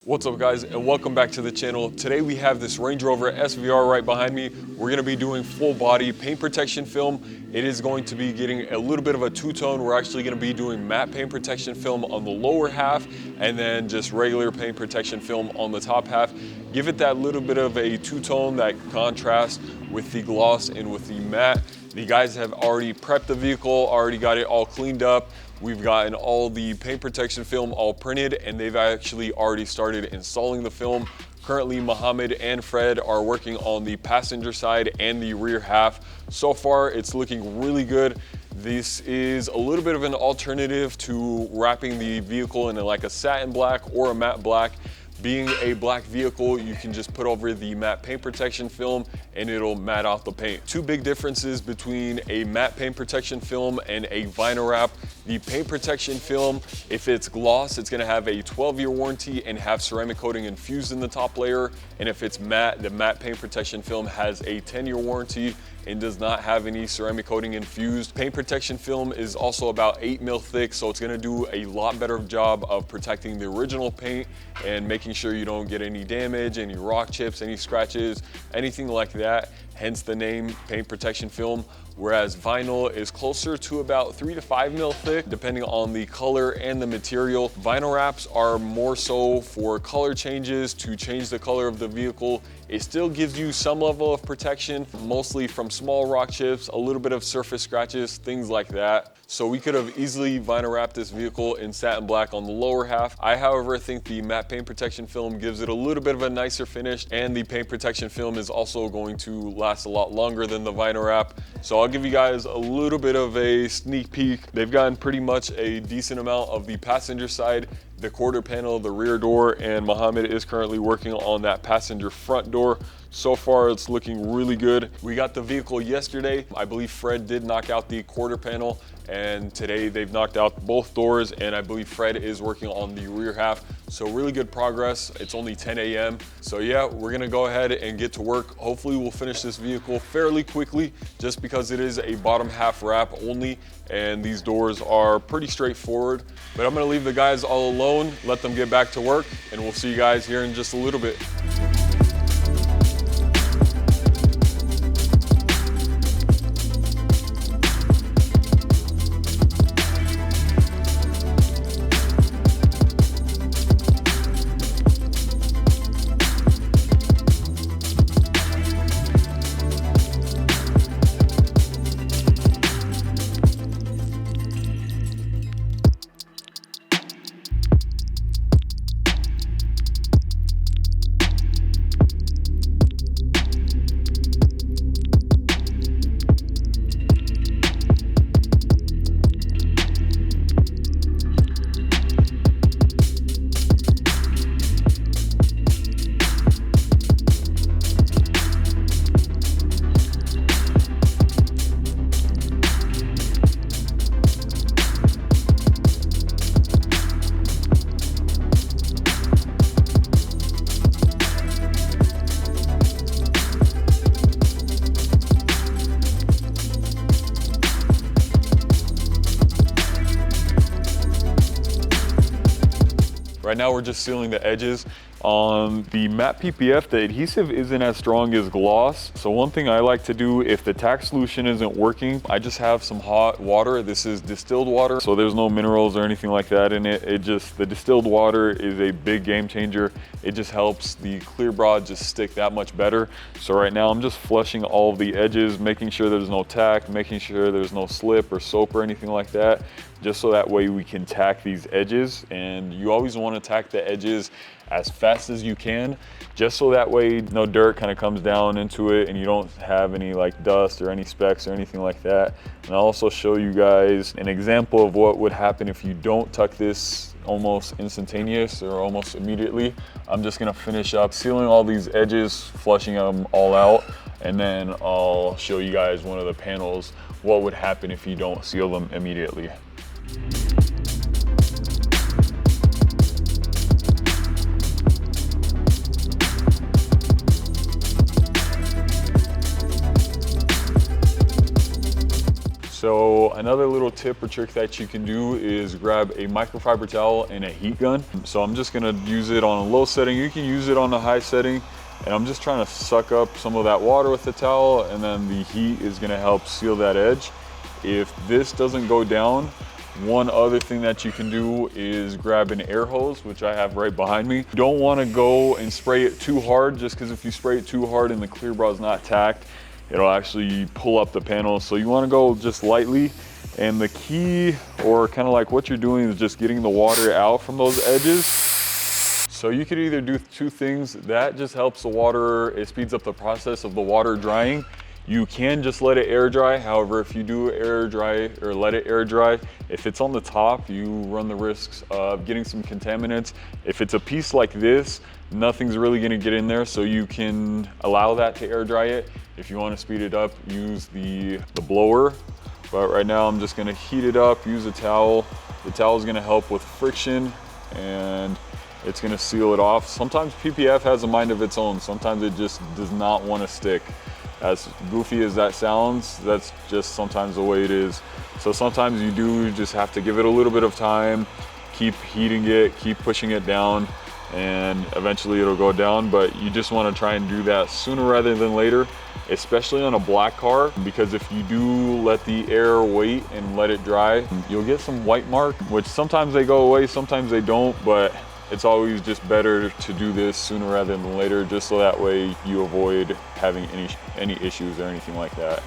What's up guys, and welcome back to the channel. Today we have this Range Rover SVR right behind me. We're going to be doing full body paint protection film. It is going to be getting a little bit of a two-tone. We're actually going to be doing matte paint protection film on the lower half and then just regular paint protection film on the top half. Give it that little bit of a two-tone, that contrast with the gloss and with the matte. The guys have already prepped the vehicle, already got it all cleaned up. We've gotten all the paint protection film all printed, and they've actually already started installing the film. Currently, Mohammed and Fred are working on the passenger side and the rear half. So far, it's looking really good. This is a little bit of an alternative to wrapping the vehicle in like a satin black or a matte black. Being a black vehicle, you can just put over the matte paint protection film and it'll matte out the paint. Two big differences between a matte paint protection film and a vinyl wrap. The paint protection film, if it's gloss, it's gonna have a 12-year warranty and have ceramic coating infused in the top layer. And if it's matte, the matte paint protection film has a 10-year warranty and does not have any ceramic coating infused. Paint protection film is also about 8 mil thick, so it's gonna do a lot better job of protecting the original paint and making sure you don't get any damage, any rock chips, any scratches, anything like that. Hence the name paint protection film. Whereas vinyl is closer to about 3 to 5 mil thick, depending on the color and the material. Vinyl wraps are more so for color changes, to change the color of the vehicle. It still gives you some level of protection, mostly from small rock chips, a little bit of surface scratches, things like that. So we could have easily vinyl wrapped this vehicle in satin black on the lower half. I, however, think the matte paint protection film gives it a little bit of a nicer finish, and the paint protection film is also going to last a lot longer than the vinyl wrap. So I'll give you guys a little bit of a sneak peek. They've gotten pretty much a decent amount of the passenger side, the quarter panel, the rear door, and Mohammed is currently working on that passenger front door. So far, it's looking really good. We got the vehicle yesterday. I believe Fred did knock out the quarter panel, and today they've knocked out both doors, and I believe Fred is working on the rear half. So really good progress. It's only 10 a.m. So yeah, we're gonna go ahead and get to work. Hopefully we'll finish this vehicle fairly quickly, just because it is a bottom half wrap only, and these doors are pretty straightforward. But I'm gonna leave the guys all alone, let them get back to work, and we'll see you guys here in just a little bit. Right now we're just sealing the edges. On the matte PPF, the adhesive isn't as strong as gloss. So one thing I like to do, if the tack solution isn't working, I just have some hot water. This is distilled water, so there's no minerals or anything like that in it. The distilled water is a big game changer. It just helps the clear rod just stick that much better. So right now I'm just flushing all of the edges, making sure there's no tack, making sure there's no slip or soap or anything like that, just so that way we can tack these edges. And you always want to tack the edges as fast as you can, just so that way no dirt kind of comes down into it and you don't have any like dust or any specks or anything like that. And I'll also show you guys an example of what would happen if you don't tuck this almost instantaneous or almost immediately. I'm just gonna finish up sealing all these edges, flushing them all out, and then I'll show you guys one of the panels, what would happen if you don't seal them immediately. So Another little tip or trick that you can do is grab a microfiber towel and a heat gun. So I'm just gonna use it on a low setting. You can use it on a high setting. And I'm just trying to suck up some of that water with the towel, and then the heat is gonna help seal that edge. If this doesn't go down, one other thing that you can do is grab an air hose, which I have right behind me. You don't wanna go and spray it too hard, just because if you spray it too hard and the clear bra is not tacked, it'll actually pull up the panel. So you wanna go just lightly. And the key, or kind of like what you're doing, is just getting the water out from those edges. So you could either do two things. That just helps the water, it speeds up the process of the water drying. You can just let it air dry. However, if you do air dry or let it air dry, if it's on the top, you run the risks of getting some contaminants. If it's a piece like this, nothing's really gonna get in there, so you can allow that to air dry it. If you wanna speed it up, use the blower. But right now I'm just gonna heat it up, use a towel. The towel is gonna help with friction, and it's gonna seal it off. Sometimes PPF has a mind of its own. Sometimes it just does not wanna stick. As goofy as that sounds, that's just sometimes the way it is. So sometimes you do just have to give it a little bit of time, keep heating it, keep pushing it down, and eventually it'll go down. But you just wanna try and do that sooner rather than later, especially on a black car, because if you do let the air wait and let it dry, you'll get some white mark, which sometimes they go away, sometimes they don't, but it's always just better to do this sooner rather than later, just so that way you avoid having any issues or anything like that.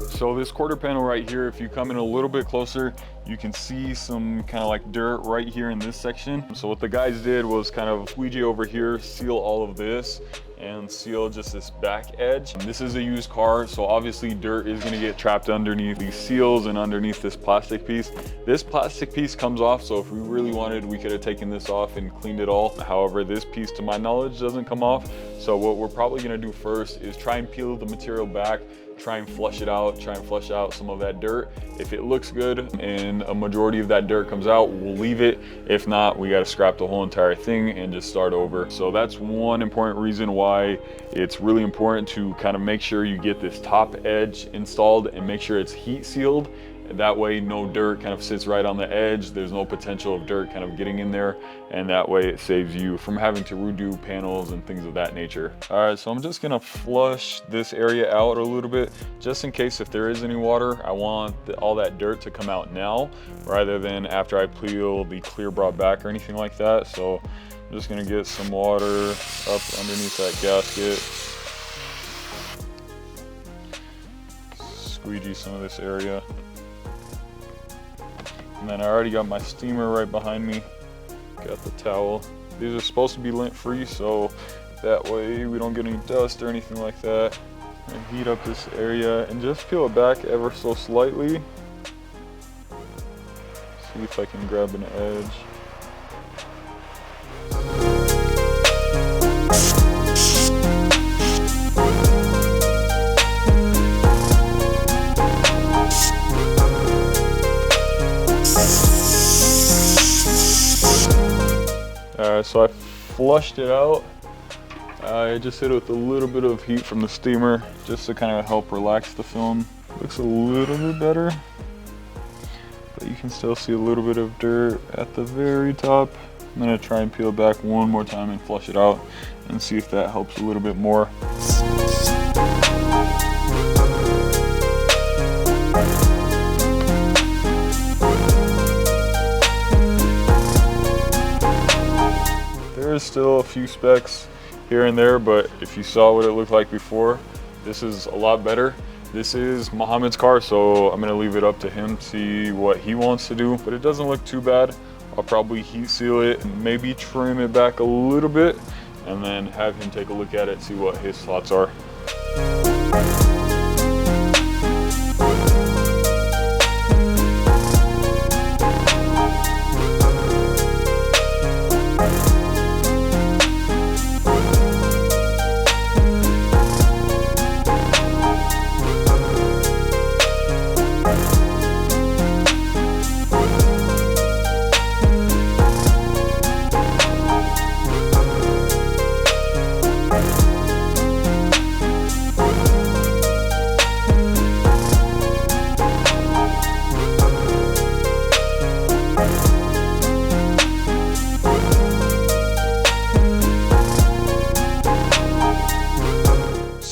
So this quarter panel right here, if you come in a little bit closer, you can see some kind of like dirt right here in this section. So what the guys did was kind of squeegee over here, seal all of this, and seal just this back edge. And this is a used car, so obviously dirt is gonna get trapped underneath these seals and underneath this plastic piece. This plastic piece comes off, so if we really wanted, we could have taken this off and cleaned it all. However, this piece, to my knowledge, doesn't come off. So what we're probably gonna do first is try and peel the material back, try and flush it out, try and flush out some of that dirt. If it looks good and a majority of that dirt comes out, we'll leave it. If not, we got to scrap the whole entire thing and just start over. So that's one important reason why it's really important to kind of make sure you get this top edge installed and make sure it's heat sealed. That way no dirt kind of sits right on the edge. There's no potential of dirt kind of getting in there, and that way it saves you from having to redo panels and things of that nature. All right, so I'm just gonna flush this area out a little bit, just in case if there is any water. I want all that dirt to come out now rather than after I peel the clear bra back or anything like that. So I'm just gonna get some water up underneath that gasket. Squeegee some of this area. And then I already got my steamer right behind me. Got the towel. These are supposed to be lint free, so that way we don't get any dust or anything like that. And heat up this area and just peel it back ever so slightly. See if I can grab an edge. So I flushed it out. I just hit it with a little bit of heat from the steamer just to kind of help relax the film. Looks a little bit better, but you can still see a little bit of dirt at the very top. I'm gonna try and peel it back one more time and flush it out and see if that helps a little bit more. There's still a few specks here and there, but if you saw what it looked like before, this is a lot better. This is Muhammad's car, so I'm gonna leave it up to him, see what he wants to do, but it doesn't look too bad. I'll probably heat seal it and maybe trim it back a little bit and then have him take a look at it, see what his thoughts are.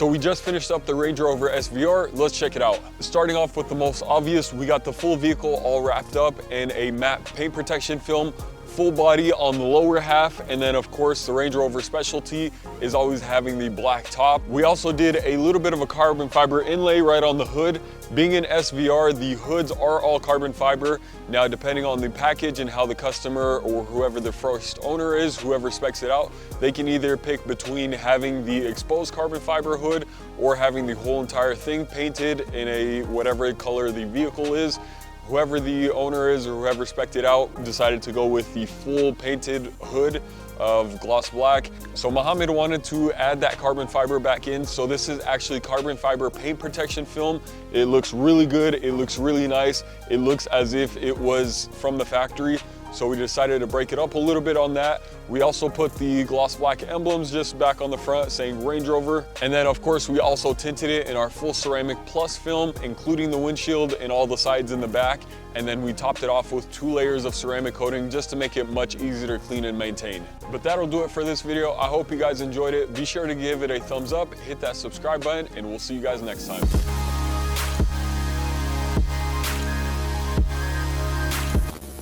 So we just finished up the Range Rover SVR. Let's check it out. Starting off with the most obvious, we got the full vehicle all wrapped up in a matte paint protection film, full body on the lower half, and then of course the Range Rover specialty is always having the black top. We also did a little bit of a carbon fiber inlay right on the hood. Being an SVR, the hoods are all carbon fiber. Now, depending on the package and how the customer or whoever the first owner is, whoever specs it out, they can either pick between having the exposed carbon fiber hood or having the whole entire thing painted in a whatever color the vehicle is. Whoever the owner is or whoever spec'd it out decided to go with the full painted hood of gloss black. So Mohammed wanted to add that carbon fiber back in. So this is actually carbon fiber paint protection film. It looks really good. It looks really nice. It looks as if it was from the factory. So we decided to break it up a little bit on that. We also put the gloss black emblems just back on the front saying Range Rover. And then of course we also tinted it in our full ceramic plus film, including the windshield and all the sides in the back. And then we topped it off with 2 layers of ceramic coating just to make it much easier to clean and maintain. But that'll do it for this video. I hope you guys enjoyed it. Be sure to give it a thumbs up, hit that subscribe button, and we'll see you guys next time.